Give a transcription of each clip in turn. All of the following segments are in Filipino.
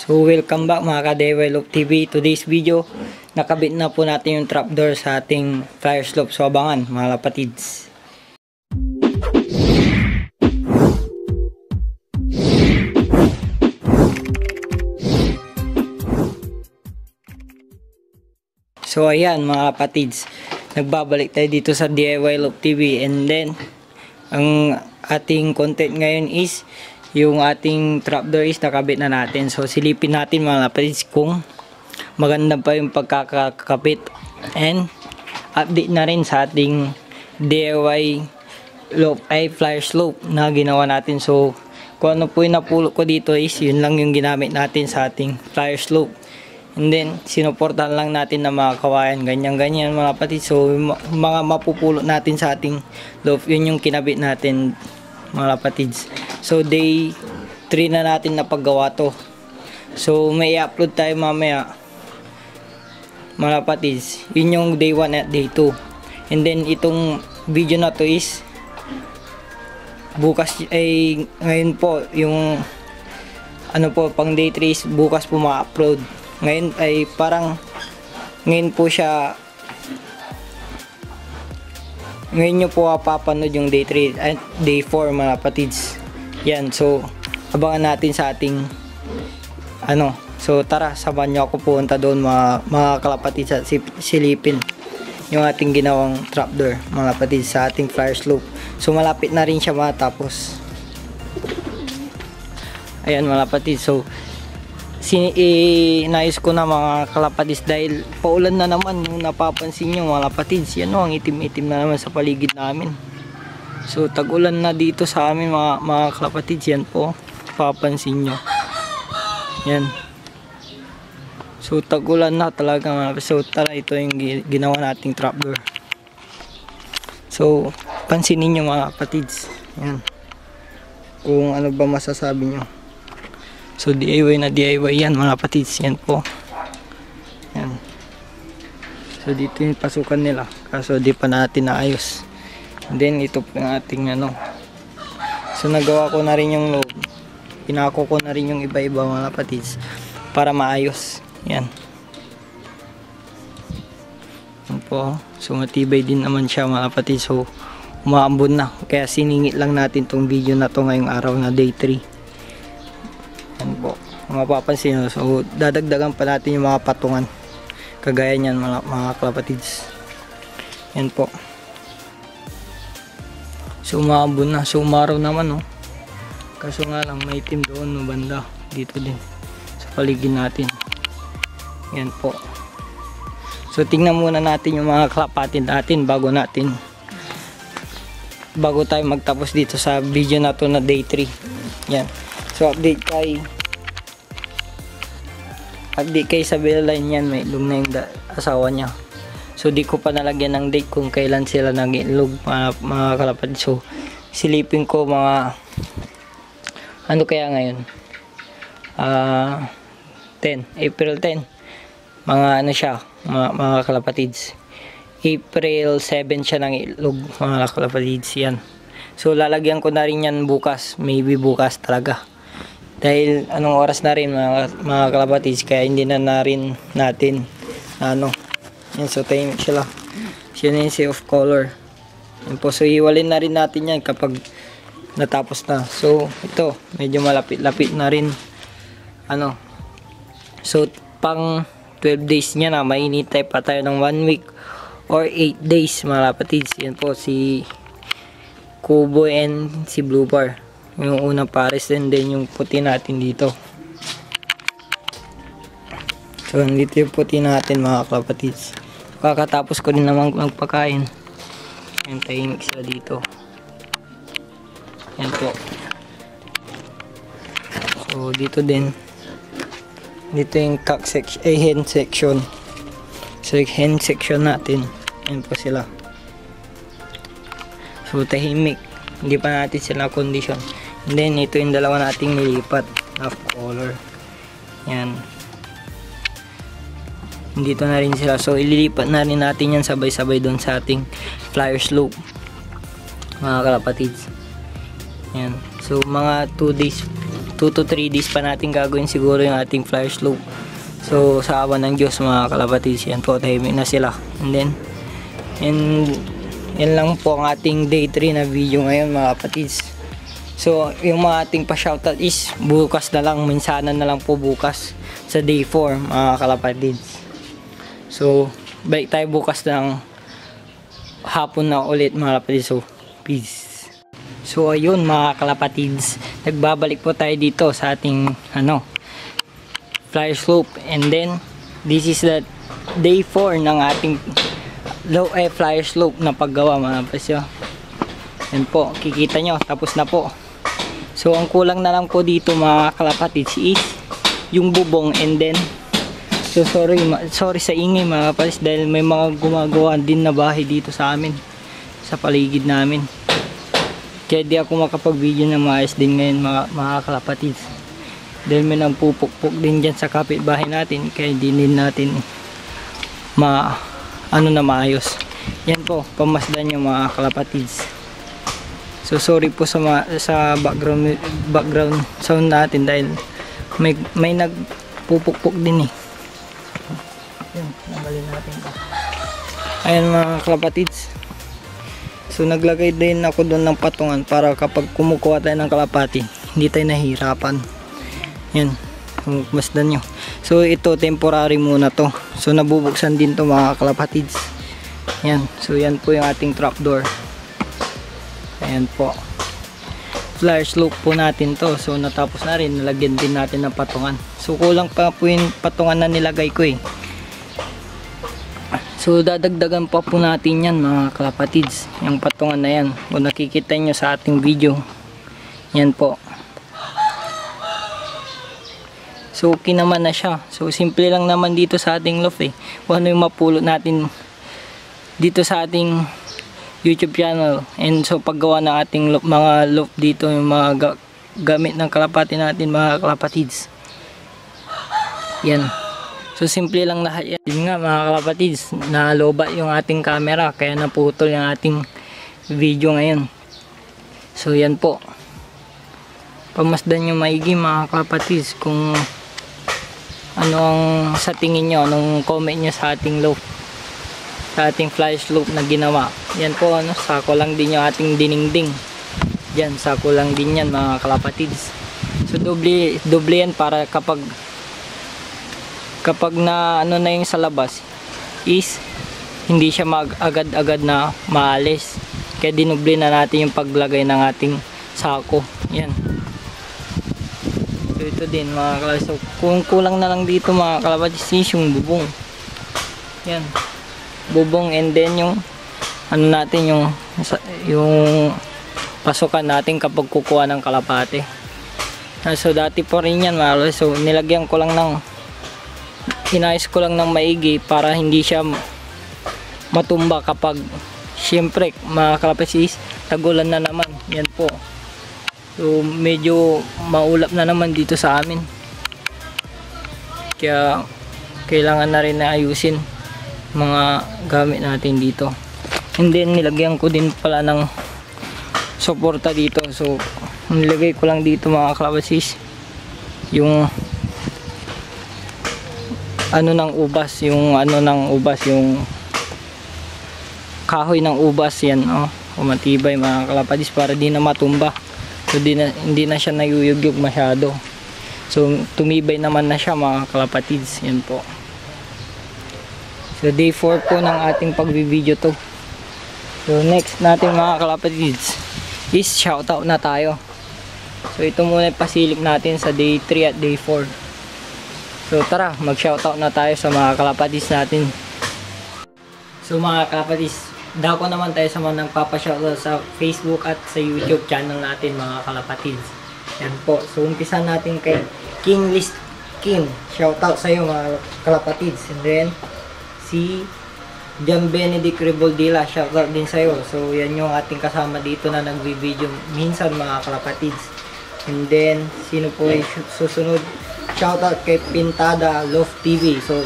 So welcome back mga ka-Develop TV. Today's video, nakabit na po natin yung trapdoor sa ating flyer slope. So abangan mga kapatids. So ayan mga kapatids, nagbabalik tayo dito sa DIY Loop TV, and then ang ating content ngayon is yung ating trapdoor is nakabit na natin. So silipin natin mga kapatids kung maganda pa yung pagkakakabit, and update na rin sa ating DIY loop ay flyer slope na ginawa natin. So kung ano po yung napulot ko dito is yun lang yung ginamit natin sa ating flyer slope, and then sinuportahan lang natin na mga kawayan, ganyan mga kapatids. So mga mapupulot natin sa ating loop, yun yung kinabit natin mga kapatids. So day 3 na natin na paggawa to. So may i-upload tayo mamaya mga kapatids. Yun yung day 1 at day 2. And then itong video na to is bukas ay ngayon po yung ano po pang day 3 is bukas po ma-upload. Ngayon ay parang ngayon po siya, ngayon nyo po papanood yung day 3 at day 4 mga kapatids. Yan, so abangan natin sa ating ano. So tara, sabahan nyo ako pumunta doon mga kalapatids at silipin yung ating ginawang trapdoor mga kapatids sa ating flyer slope. So malapit na rin siya matapos. Ayan mga kapatids, so inayos ko na mga kalapatids dahil paulan na naman. Yung napapansin nyo mga kalapatids, yan o, ang itim-itim na naman sa paligid namin. So tag-ulan na dito sa amin mga kalapatids, yan po, papansin nyo yan. So tag-ulan na talaga mga. So tara, ito yung ginawa nating trapdoor. So pansinin nyo mga kapatids, yan, kung ano ba masasabi nyo. So DIY na DIY yan mga kapatids, yan po yan. So dito yung pasukan nila, kaso di pa natin naayos. And then ito po yung ating ano. So nagawa ko na rin yung loob, pinako ko na rin yung iba-iba mga kapatids para maayos yan. Yan po. So matibay din naman siya mga kapatids. So umaambon na, kaya siningit lang natin tong video na to ngayong araw na day 3. Yan po, mapapansin nyo. So dadagdagan pa natin yung mga patungan kagaya nyan mga kapatids. Yan po. So umaambon na. So umaraw naman, oh. Kaso nga lang may itim doon no banda, dito din sa paligid natin. Yan po. So tingnan muna natin yung mga kalapatid natin bago tayo magtapos dito sa video na to na day 3. Yan. So update kay Isabela yan, may ilog na yung asawa niya. So di ko pa nalagyan ng date kung kailan sila nag-ilog mga kalapatid. So silipin ko mga ano kaya ngayon, 10 April 10 mga ano siya mga kalapatids. April 7 siya ng ilog mga kalapatids yan. So lalagyan ko na rin yan bukas, maybe bukas talaga, dahil anong oras na rin mga kalapatids, kaya hindi na rin natin ano yan. So tahimik sila, siya of color yan po. So iwalin na rin natin yan kapag natapos na. So ito medyo malapit-lapit na rin ano. So pang 12 days niya na, mainitay pa tayo ng 1 week or 8 days mga kapatids. Yan po si Kubo and si Blue Bar, yung unang pares, and then yung puti natin dito. So dito yung puti natin mga kapatids. Kakatapos ko din naman magpakain. Yan, tahimik sila dito. Yan po. So dito din, dito yung hen section. So hen section natin, yan po sila. So tahimik, hindi pa natin sila condition. And then ito yung dalawa nating nilipat half color. Yan, dito na rin sila. So ililipat na rin natin yan sabay-sabay doon sa ating flyer slope mga kalapatids. Yan. So mga 2 2 to 3 days pa natin gagawin siguro yung ating flyer slope. So sa awa ng Diyos mga kalapatids, yan po, tahimik na sila. And then yan lang po ang ating day 3 na video ngayon mga kapatids. So yung mga ating pa-shoutout is bukas na lang, minsanan na lang po bukas sa day 4 mga kalapatids. So balik tayo bukas ng hapon na ulit mga kalapatids. So peace. So ayun mga kalapatids, nagbabalik po tayo dito sa ating flyer slope, and then this is the day 4 ng ating flyer slope na paggawa mga kalapatids. Yan po, kikita nyo, tapos na po. So ang kulang na lang po dito mga kalapatids is yung bubong, and then so sorry sa ingay mga kalapatids dahil may mga gumagawa din na bahay dito sa amin, sa paligid namin. Kaya di ako makapag-video na maayos din ngayon mga kalapatids. Dahil may nagpupukpuk din dyan sa kapitbahay natin. Kaya di din natin maayos. Yan po, pamasdan nyo mga kalapatids. So sorry po sa background sound natin dahil may nagpupukpuk din eh. Yan, tanggalin natin ito. Ayan mga kalapatids. So naglagay din ako doon ng patungan para kapag kumukuha tayo ng kalapati, hindi tayo nahihirapan. Yan, masdan nyo. So ito temporary muna to. So nabubuksan din to mga kalapatids. Yan, so yan po yung ating trapdoor. Ayan po. Flyer slope po natin to. So natapos na rin, nalagyan din natin ng patungan. So kulang pa po yung patungan na nilagay ko eh. So dadagdagan pa po natin yan mga kalapatids, yung patungan na yan. Kung nakikita nyo sa ating video, yan po. So okay naman na siya. So simple lang naman dito sa ating loft eh. Kung ano yung mapulot natin dito sa ating YouTube channel. And so paggawa ng ating mga loft dito, yung mga gamit ng kalapati natin mga kalapatids. Yan. So simple lang lahat yan. Yun nga mga kalapatids, naloba yung ating camera kaya naputol yung ating video ngayon. So yan po. Pamasdan nyo maigi mga kalapatids kung ano ang sa tingin nyo, anong comment nyo sa ating loop, sa ating flyer slope na ginawa. Yan po, sako lang din yung ating diningding. Yan, sako lang din yan mga kalapatids. So doble yan para kapag na na yung sa labas is hindi siya agad-agad na maalis. Kaya dinuble na natin yung paglagay ng ating sako. Yan. So ito din mga kalapatids. So kung kulang na lang dito mga kalapatids is yung bubong. Yan. Bubong, and then yung natin yung pasukan natin kapag kukuha ng kalapate. So dati po rin yan mga kalapatids. So nilagyan ko lang inayos ko lang ng maigi para hindi siya matumba kapag syempre mga kalapatids tagulan na naman. Yan po. So medyo maulap na naman dito sa amin. Kaya kailangan na rin na ayusin mga gamit natin dito. And then nilagyan ko din pala ng suporta dito. So nilagay ko lang dito mga kalapatids yung ng ubas, yung yung kahoy ng ubas yan, matibay mga kalapatids para di na matumba. So hindi na siya nayuyugyug masyado. So tumibay naman na siya mga kalapatids. Yan po. So day 4 po ng ating pagbi-video to. So next natin mga kalapatids is shoutout na tayo. So ito muna pasilip natin sa day 3 at day 4. So tara, mag-shoutout na tayo sa mga kalapatids natin. So mga kalapatids, dako naman tayo sa mga nagpapa-shoutout sa Facebook at sa YouTube channel natin mga kalapatids. Yan po. So umpisa natin kay King List King. Shoutout sa iyo mga kalapatids. And then si John Benedict Reboldila, shoutout din sa iyo. So yan yung ating kasama dito na nagvi-video minsan mga kalapatids. And then sino po ay susunod? Shoutout kay Pintada Love TV. So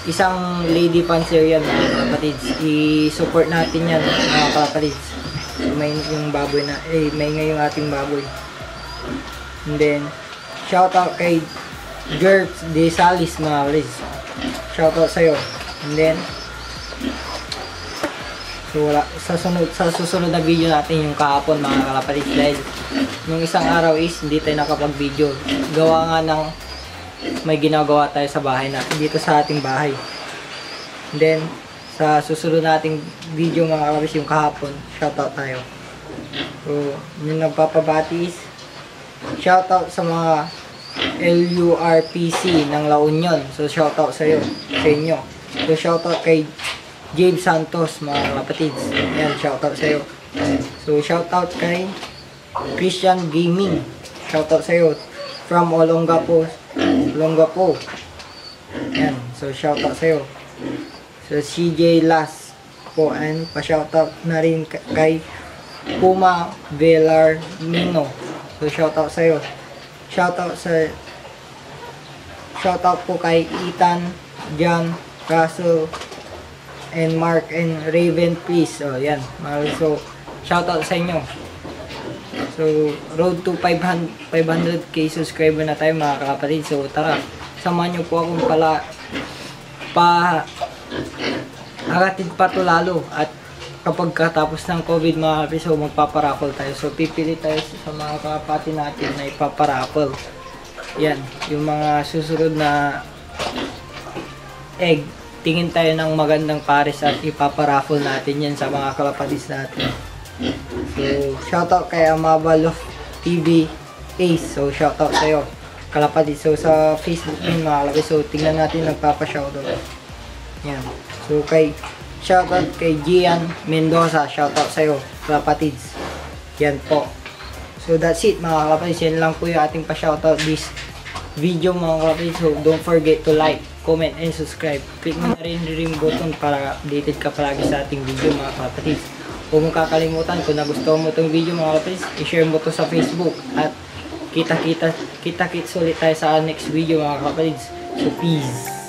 isang lady fancer yan mga kalapatids. I-support natin yan mga kalapatids. So, may yung baboy na may ngayong ating baboy. And then shoutout kay Gert De Salis mga kapatids. Shoutout sa'yo. And then, so wala, sa susunod na video natin yung kahapon mga kalapatids, dahil nung isang araw is hindi tayo nakapag-video. Gawa nga ng may ginagawa tayo sa bahay natin, dito sa ating bahay. And then, sa susunod nating video mga kalapatids, yung kahapon, shoutout tayo. So, yung nagpapabati is shoutout sa mga LURPC ng La Union. So, shoutout sa inyo. So, shoutout kay James Santos mga kalapatids. Ayan, shoutout sa'yo. So, shoutout kay Christian Gaming. Shoutout sa'yo. From Olongapo. Ayan, so shoutout sa'yo. So, CJ Las po. And pa-shoutout na rin kay Puma Velarmino. So, shoutout sa'yo. Shoutout po kay Ethan, John, Russell, and Mark and Raven, please. So, yan. So, shoutout sa inyo. So, road to 500k subscriber na tayo mga kapatid. So, tara, samahan nyo po akong haratin pa to lalo. At kapag katapos ng COVID mga kapatid, so magpaparaffle tayo. So, pipili tayo sa mga kapatid natin na ipaparaffle. Yan, yung mga susunod na egg. Tingin tayo ng magandang pares at ipaparaffle natin yan sa mga kalapatids natin. So, shoutout kay Amabalo TV Ace. So, shoutout sa'yo, kalapatids. So, sa Facebook din mga kalapatids. So, tingnan natin nagpapa-shoutout. Yan. So, shoutout kay Gian Mendoza. Shoutout sa'yo, kalapatids. Yan po. So, that's it mga kalapatids. Yan lang po yung ating pa-shoutout this video mga kalapatids. So, don't forget to like, comment, and subscribe. Click mo na rin yung ring button para updated ka palagi sa ating video mga kapatids. Huwag mong kakalimutan kung nagustuhan mo itong video mga kapatids, i-share mo to sa Facebook. At kita-kits ulit tayo sa next video mga kapatids. So peace!